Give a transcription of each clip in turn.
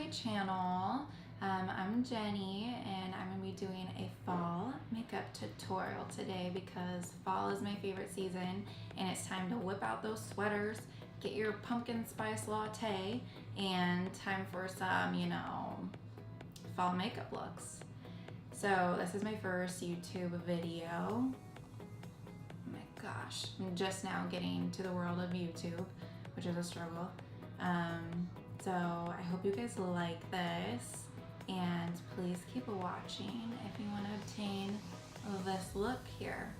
my channel. I'm Jenny and I'm going to be doing a fall makeup tutorial today because fall is my favorite season and it's time to whip out those sweaters, get your pumpkin spice latte, and time for some, fall makeup looks. So this is my first YouTube video. Oh my gosh, I'm just now getting to the world of YouTube, which is a struggle. So I hope you guys like this, and please keep watching if you want to obtain this look here.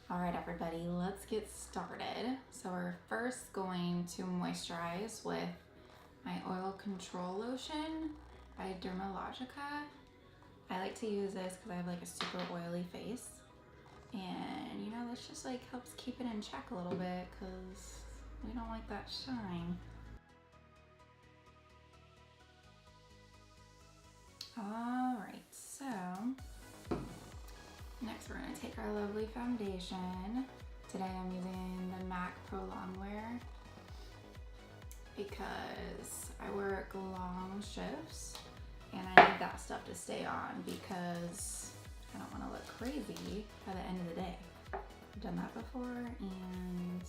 Alright everybody, let's get started. So we're first going to moisturize with my oil control lotion by Dermalogica. I like to use this because I have like a super oily face, and this just like helps keep it in check a little bit because we don't like that shine. Alright, so next we're going to take our lovely foundation. Today I'm using the MAC Pro Longwear because I work long shifts and I need that stuff to stay on because I don't want to look crazy by the end of the day. I've done that before and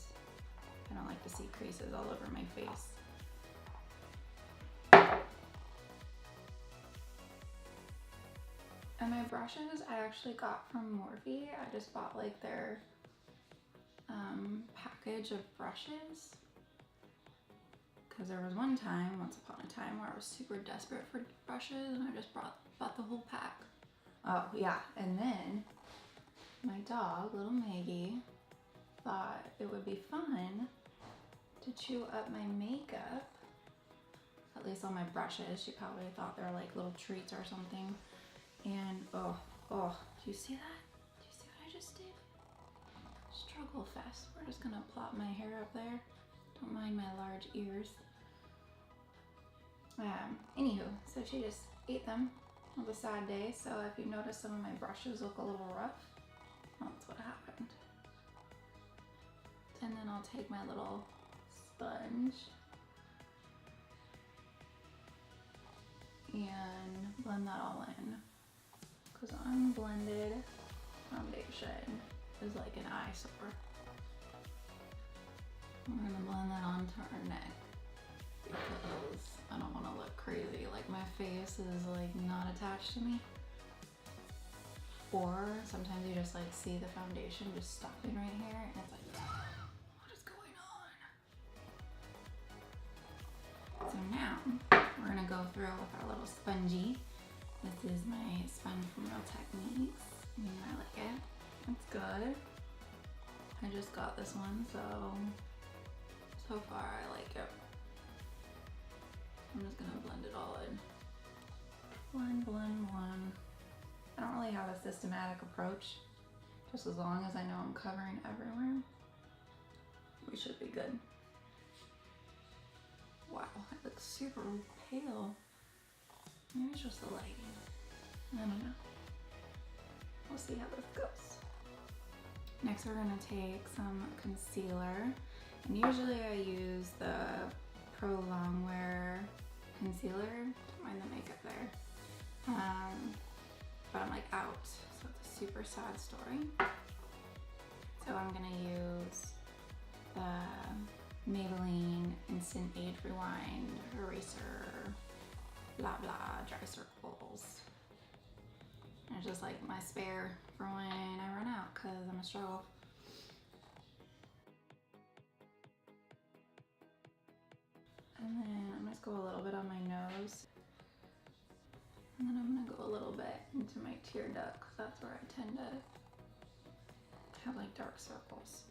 I don't like to see creases all over my face. And my brushes I actually got from Morphe. I just bought like their package of brushes because there was once upon a time where I was super desperate for brushes and I just bought the whole pack. Oh yeah, and then my dog, little Maggie, thought it would be fun to chew up my makeup, at least on my brushes. She probably thought they were like little treats or something. And oh, do you see that? Do you see what I just did? Struggle fest. We're just gonna plop my hair up there. Don't mind my large ears. Anywho, so she just ate them on the sad day. So if you notice some of my brushes look a little rough, that's what happened. And then I'll take my little sponge and blend that all in, because unblended foundation is like an eyesore. We're gonna blend that onto our neck because I don't want to look crazy, like my face is like not attached to me. Or sometimes you just like see the foundation just stopping right here and it's like, what is going on? So now we're gonna go through with our little spongy. This is my sponge from Real Techniques. I like it. It's good. I just got this one, so far I like it. I'm just gonna blend it all in. Blend. I don't really have a systematic approach. Just as long as I know I'm covering everywhere, we should be good. Wow, I look super pale. Maybe it's just the lighting. I don't know. We'll see how this goes. Next we're gonna take some concealer. And usually I use the Pro Longwear concealer. Don't mind the makeup there. But I'm like out, so it's a super sad story. So I'm gonna use the Maybelline Instant Age Rewind Eraser blah blah dry circles. And it's just like my spare for when I run out because I'm a struggle. And then I'm just go a little bit on my nose. And then I'm gonna go a little bit into my tear duct because that's where I tend to have like dark circles.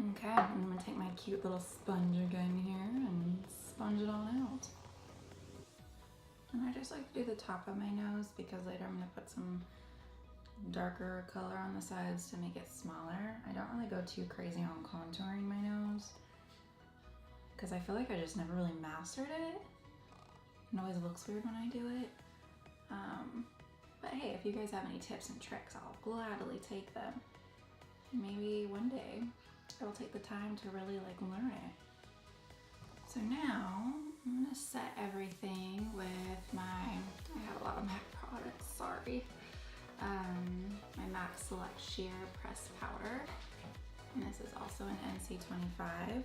Okay, I'm gonna take my cute little sponge again here and sponge it all out. And I just like to do the top of my nose because later I'm gonna put some darker color on the sides to make it smaller. I don't really go too crazy on contouring my nose because I feel like I just never really mastered it. It always looks weird when I do it. But hey, if you guys have any tips and tricks, I'll gladly take them. Maybe one day I'll take the time to really like learn it. So now I'm gonna set everything with I have a lot of MAC products, sorry. My MAC Select Sheer Pressed Powder. And this is also an NC25.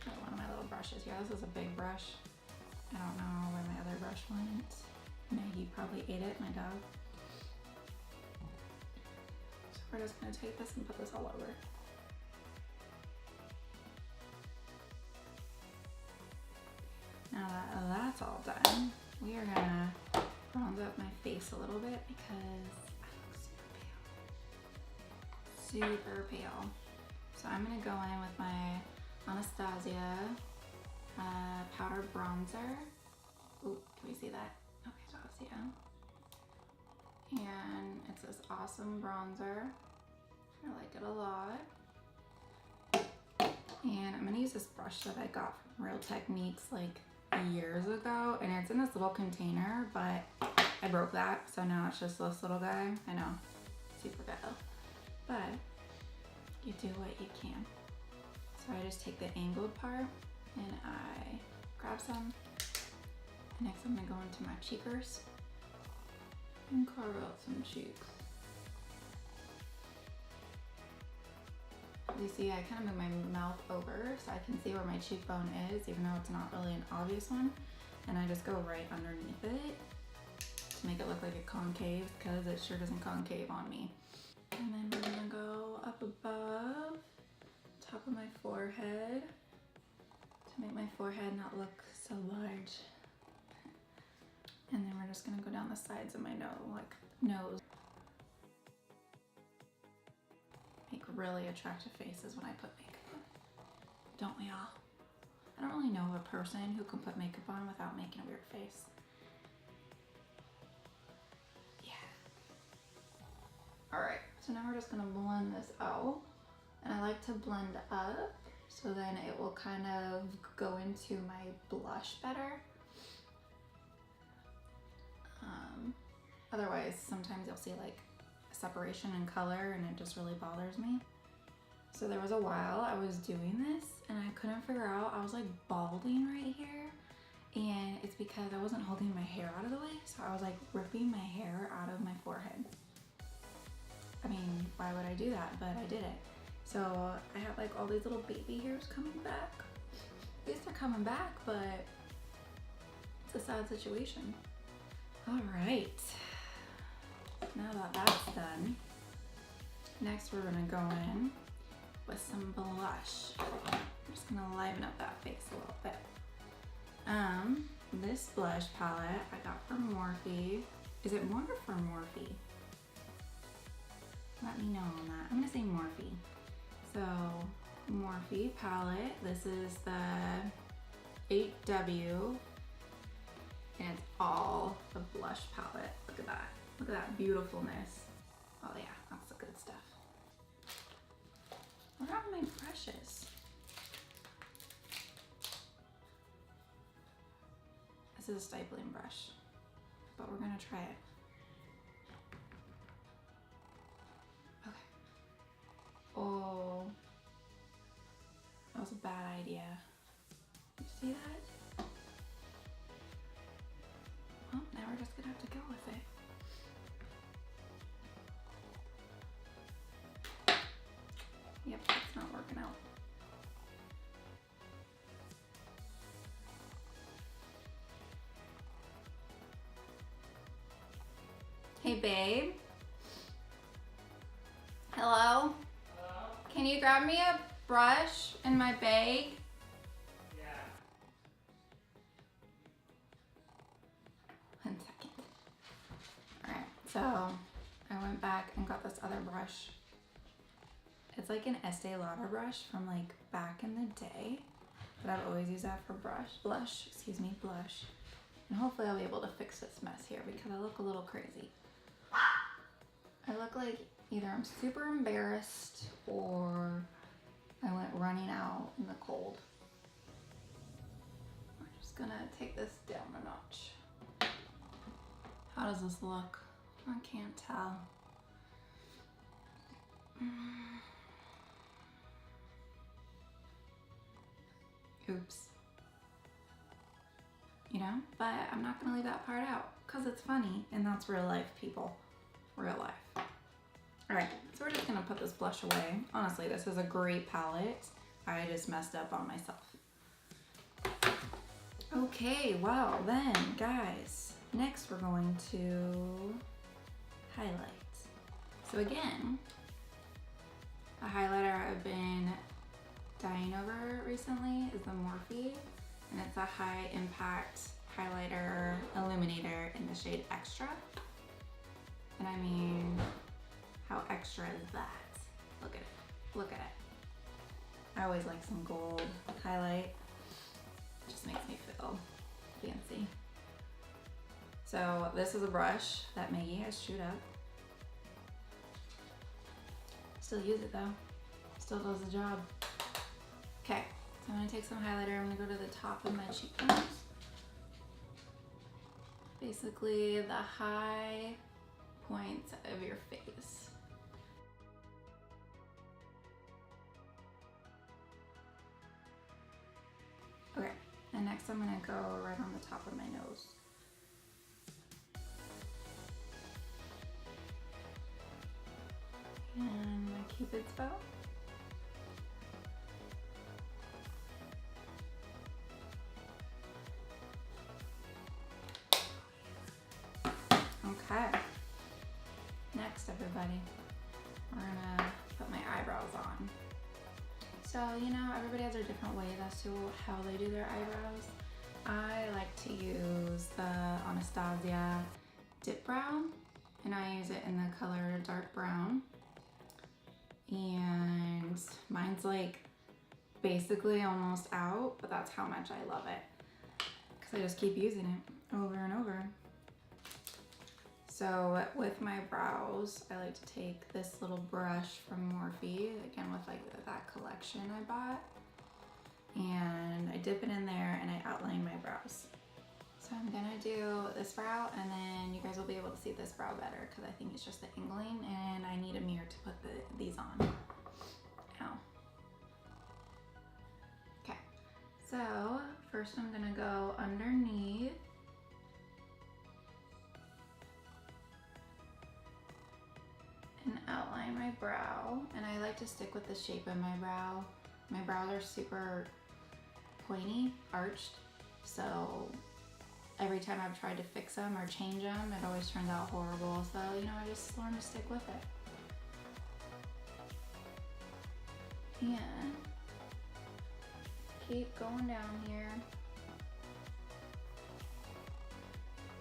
Got one of my little brushes here. This is a big brush. I don't know where my other brush went. Maggie probably ate it, my dog. So we're just gonna take this and put this all over. Now that that's all done, we are gonna bronze up my face a little bit because I look super pale. Super pale. So I'm gonna go in with my Anastasia powder bronzer. Ooh, can we see that? Okay, Anastasia. And it's this awesome bronzer. I like it a lot. And I'm gonna use this brush that I got from Real Techniques like years ago, and it's in this little container, but I broke that, so now it's just this little guy. I know, super ghetto, but you do what you can. So I just take the angled part and I grab some. Next I'm gonna go into my cheekers and carve out some cheeks. You see, I kind of move my mouth over so I can see where my cheekbone is, even though it's not really an obvious one. And I just go right underneath it to make it look like a concave, because it sure doesn't concave on me. And then we're gonna go up above, top of my forehead, to make my forehead not look so large. And then we're just gonna go down the sides of my nose. Make really attractive faces when I put makeup on. Don't we all? I don't really know of a person who can put makeup on without making a weird face. Yeah. Alright, so now we're just gonna blend this out. And I like to blend up so then it will kind of go into my blush better. Otherwise, sometimes you'll see like separation in color and it just really bothers me. So there was a while I was doing this and I couldn't figure out, I was like balding right here, and it's because I wasn't holding my hair out of the way, so I was like ripping my hair out of my forehead. I mean, why would I do that? But I did it. So I have like all these little baby hairs coming back. At least they're coming back, but it's a sad situation. All right. Now that that's done, next we're gonna go in with some blush. I'm just gonna liven up that face a little bit. This blush palette I got from Morphe. Is it Morphe or Morphe? Let me know on that. I'm gonna say Morphe. So, Morphe palette. This is the 8W, and it's all the blush palette. Look at that. Look at that beautifulness. Oh yeah, that's the good stuff. Where are my brushes? This is a stipling brush, but we're gonna try it. Okay. Oh, that was a bad idea. You see that? Well, now we're just gonna have to go with it. Yep, it's not working out. Hey, babe. Hello? Hello? Can you grab me a brush in my bag? Yeah. 1 second. Alright, so I went back and got this other brush. It's like an Estee Lauder brush from like back in the day, but I've always used that for blush. And hopefully I'll be able to fix this mess here because I look a little crazy. I look like either I'm super embarrassed or I went running out in the cold. We're just gonna take this down a notch. How does this look? I can't tell. Oops. You know, but I'm not gonna leave that part out because it's funny and that's real life, people. Real life. All right, so we're just gonna put this blush away. Honestly, this is a great palette. I just messed up on myself. Okay, well then, guys, next we're going to highlight. So again, a highlighter I've been dying over recently is the Morphe, and it's a high impact highlighter illuminator in the shade Extra. And I mean, how extra is that? Look at it, look at it. I always like some gold highlight. It just makes me feel fancy. So this is a brush that Maggie has chewed up. Still use it though. Still does the job. Okay, so I'm gonna take some highlighter. I'm gonna go to the top of my cheekbones. Basically the high points of your face. Okay, and next I'm gonna go right on the top of my nose. And my Cupid's bow. Okay. Next, everybody, we're gonna put my eyebrows on. So, you know, everybody has their different ways as to how they do their eyebrows. I like to use the Anastasia Dip Brow, and I use it in the color dark brown. And mine's like basically almost out, but that's how much I love it because I just keep using it over and over. So with my brows, I like to take this little brush from Morphe, again with like that collection I bought, and I dip it in there and I outline my brows. So I'm gonna do this brow, and then you guys will be able to see this brow better because I think it's just the angling, and I need a mirror to put these on. Ow. Okay, so first I'm gonna go underneath. And outline my brow, and I like to stick with the shape of my brow. My brows are super pointy, arched, so every time I've tried to fix them or change them, it always turns out horrible. So, you know, I just learned to stick with it. And keep going down here.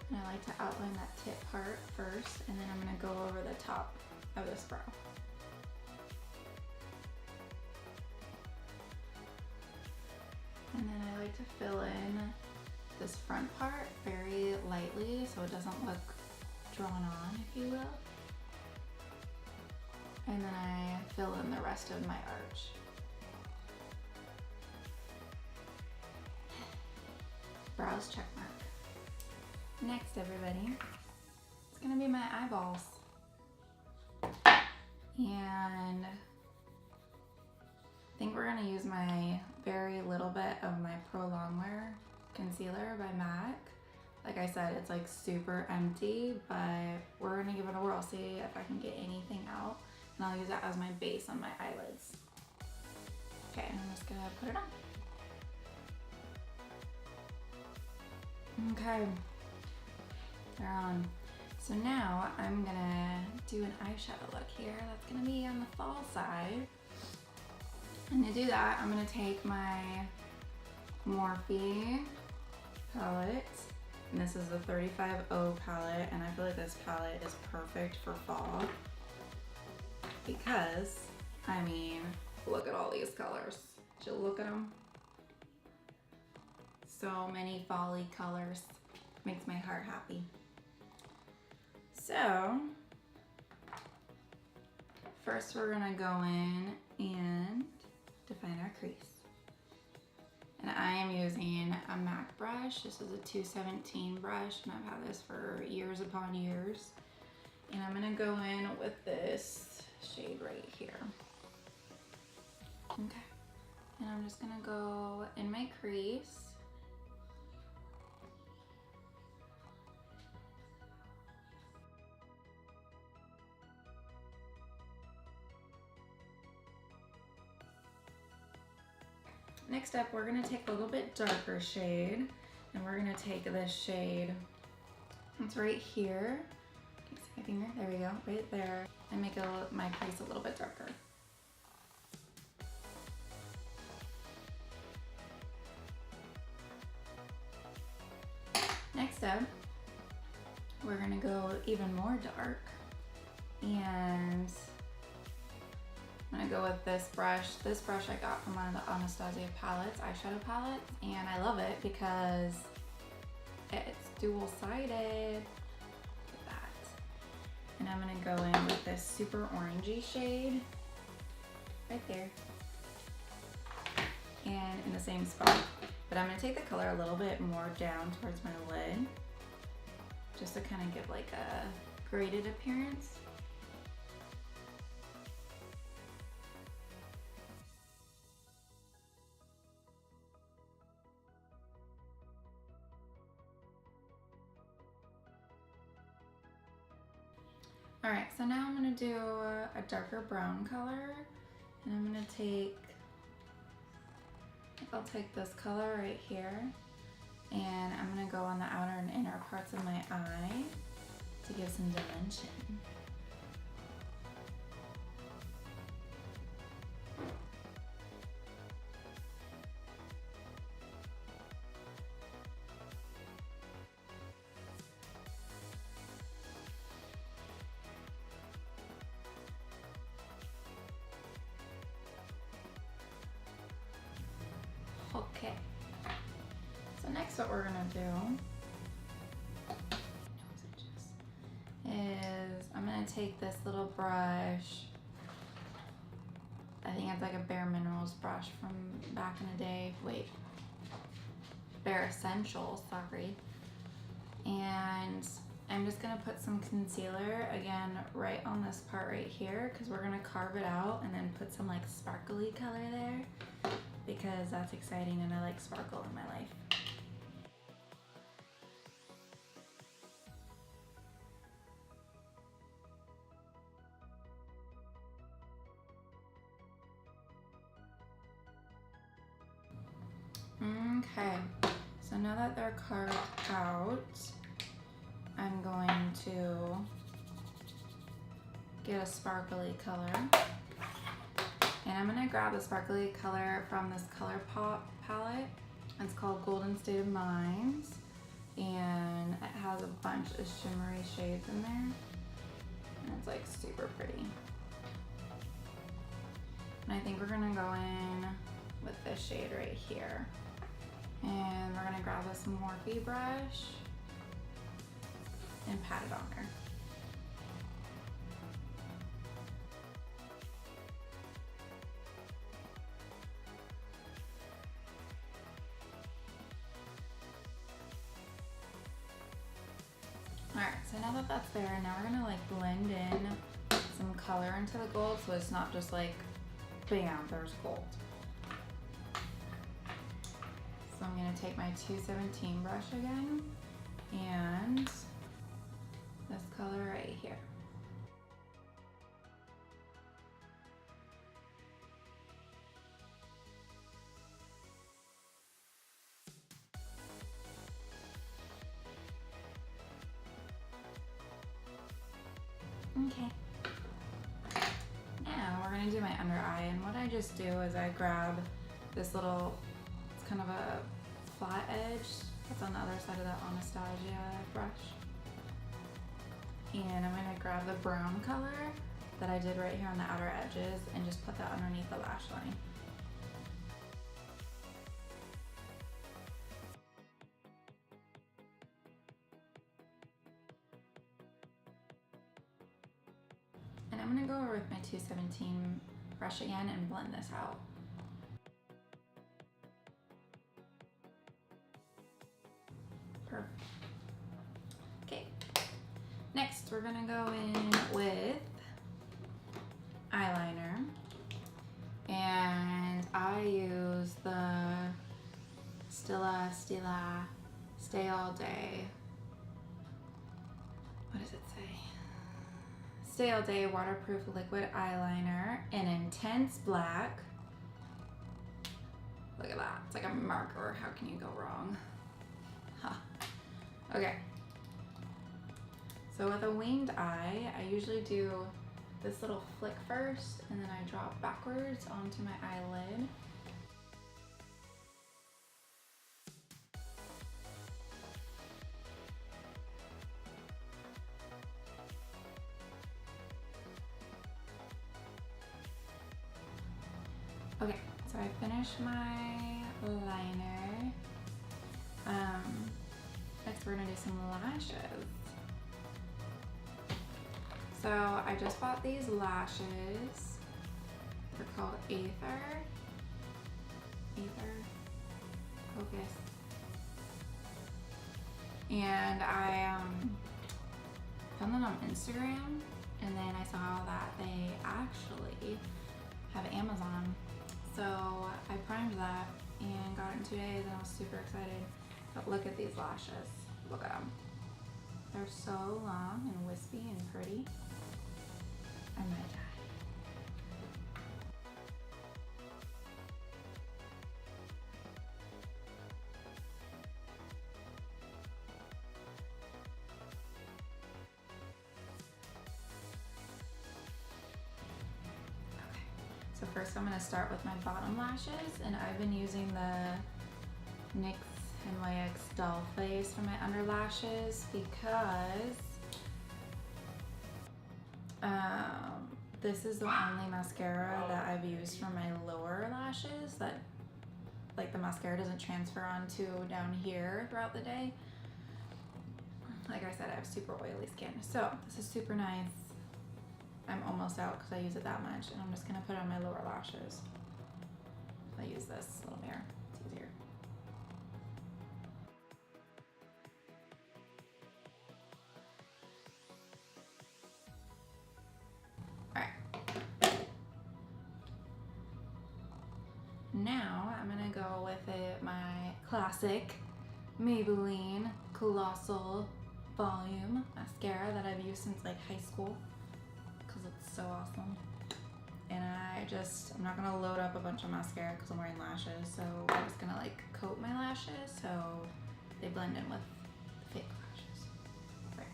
And I like to outline that tip part first, and then I'm gonna go over the top of this brow. And then I like to fill in this front part very lightly so it doesn't look drawn on, if you will. And then I fill in the rest of my arch. Brows check mark. Next, everybody, it's gonna be my eyeballs. And I think we're gonna use my very little bit of my Pro Longwear concealer by MAC. Like I said, it's like super empty, but we're gonna give it a whirl, see if I can get anything out. And I'll use that as my base on my eyelids. Okay, I'm just gonna put it on. Okay, they're on. So now I'm gonna do an eyeshadow look here. That's gonna be on the fall side. And to do that, I'm gonna take my Morphe palette. And this is the 35O palette. And I feel like this palette is perfect for fall. Because, I mean, look at all these colors. Did you look at them? So many fall-y colors. Makes my heart happy. So, first we're gonna go in and define our crease. And I am using a MAC brush. This is a 217 brush, and I've had this for years upon years. And I'm gonna go in with this shade right here. Okay. And I'm just gonna go in my crease. Next up, we're gonna take a little bit darker shade, and we're gonna take this shade, it's right here. Can you see my finger? There we go, right there. And make my crease a little bit darker. Next up, we're gonna go even more dark, and I'm gonna go with this brush. This brush I got from one of the Anastasia palettes, eyeshadow palettes, and I love it because it's dual-sided. Look at that. And I'm gonna go in with this super orangey shade right there, and in the same spot. But I'm gonna take the color a little bit more down towards my lid, just to kind of give like a graded appearance. All right, so now I'm gonna do a darker brown color, and I'm gonna I'll take this color right here, and I'm gonna go on the outer and inner parts of my eye to give some dimension. Okay, so next what we're gonna do is I'm gonna take this little brush. I think it's like a Bare Minerals brush from back in the day. Wait, Bare Essentials, sorry. And I'm just gonna put some concealer, again, right on this part right here, because we're gonna carve it out and then put some like sparkly color there, because that's exciting and I like sparkle in my life. Okay, so now that they're carved out, I'm going to get a sparkly color. And I'm gonna grab the sparkly color from this Colourpop palette. It's called Golden State of Mind, and it has a bunch of shimmery shades in there, and it's like super pretty. And I think we're gonna go in with this shade right here. And we're gonna grab this Morphe brush and pat it on there. Alright, so now that that's there, now we're gonna like blend in some color into the gold so it's not just like, bam, there's gold. So I'm gonna take my 217 brush again and this color right here. Okay. Now we're gonna do my under eye, and what I just do is I grab this little, it's kind of a flat edge that's on the other side of that Anastasia brush. And I'm gonna grab the brown color that I did right here on the outer edges and just put that underneath the lash line. And I'm gonna go over with my 217 brush again and blend this out. Perfect. Okay, next we're gonna go in with eyeliner. And I use the Stila Stay All Day. What does it say? Stay All Day Waterproof Liquid Eyeliner in Intense Black. Look at that. It's like a marker. How can you go wrong? Huh. Okay. So with a winged eye, I usually do this little flick first, and then I drop backwards onto my eyelid. Okay, so I finished my liner. Next we're gonna do some lashes. So I just bought these lashes. They're called Aether Focus. And I found them on Instagram, and then I saw that they actually have Amazon. So I primed that and got it in 2 days, and I was super excited. But look at these lashes. Look at them. They're so long and wispy and pretty. I'm gonna die. Okay, so first I'm gonna start with my bottom lashes, and I've been using the NYX NYX Doll Face for my under lashes because this is the only mascara that I've used for my lower lashes that, like, the mascara doesn't transfer onto down here throughout the day. Like I said, I have super oily skin, so this is super nice. I'm almost out because I use it that much, and I'm just gonna put it on my lower lashes. I use this little mirror, it's easier. Now I'm gonna go with my classic Maybelline Colossal Volume mascara that I've used since like high school because it's so awesome. And I'm not gonna load up a bunch of mascara because I'm wearing lashes, so I'm just gonna like coat my lashes so they blend in with the fake lashes. Right.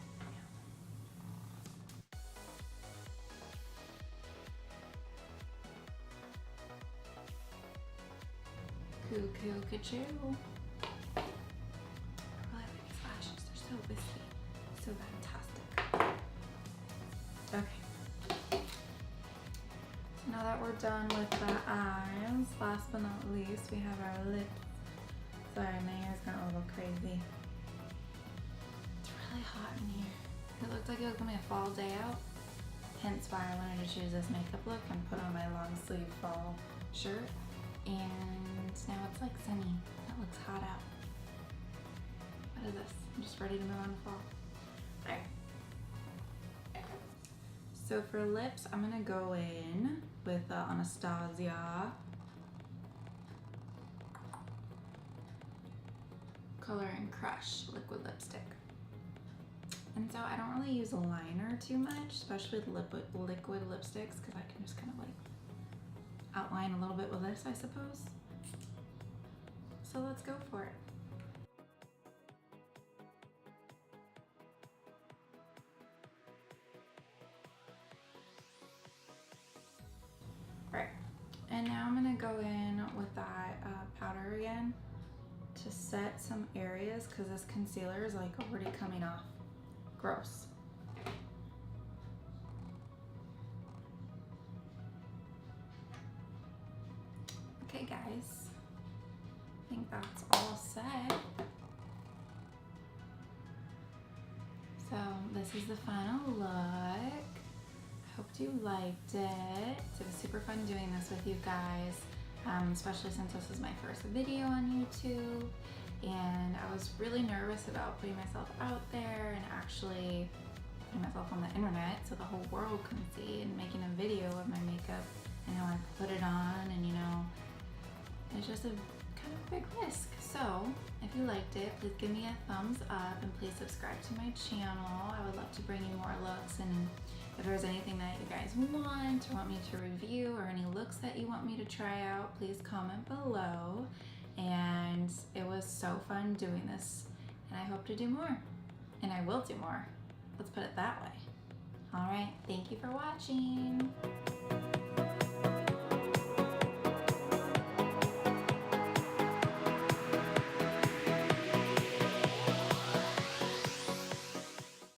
Cuckoo, ka-choo. I really like these lashes. They're so wispy. So fantastic. Okay. So now that we're done with the eyes, last but not least, we have our lips. Sorry, my hair's gone a little crazy. It's really hot in here. It looked like it was gonna be a fall day out. Hence why I wanted to choose this makeup look and put on my long sleeve fall shirt. And now it's like sunny. It looks hot out. What is this? I'm just ready to move on to fall. Alright. So for lips, I'm gonna go in with Anastasia Color and Crush liquid lipstick. And so I don't really use a liner too much, especially with liquid lipsticks, because I can just kind of like outline a little bit with this, I suppose. So let's go for it. Right, and now I'm gonna go in with that powder again to set some areas because this concealer is like already coming off. Gross. Okay guys, I think that's all set. So this is the final look. I hope you liked it. It was super fun doing this with you guys, especially since this is my first video on YouTube. And I was really nervous about putting myself out there and actually putting myself on the internet so the whole world can see, and making a video of my makeup and how I put it on, and you know, It's just a kind of big risk. So if you liked it, please give me a thumbs up and please subscribe to my channel. I would love to bring you more looks, and if there's anything that you guys want or want me to review or any looks that you want me to try out, please comment below. And it was so fun doing this, and I hope to do more, and I will do more. Let's put it that way. All right, thank you for watching.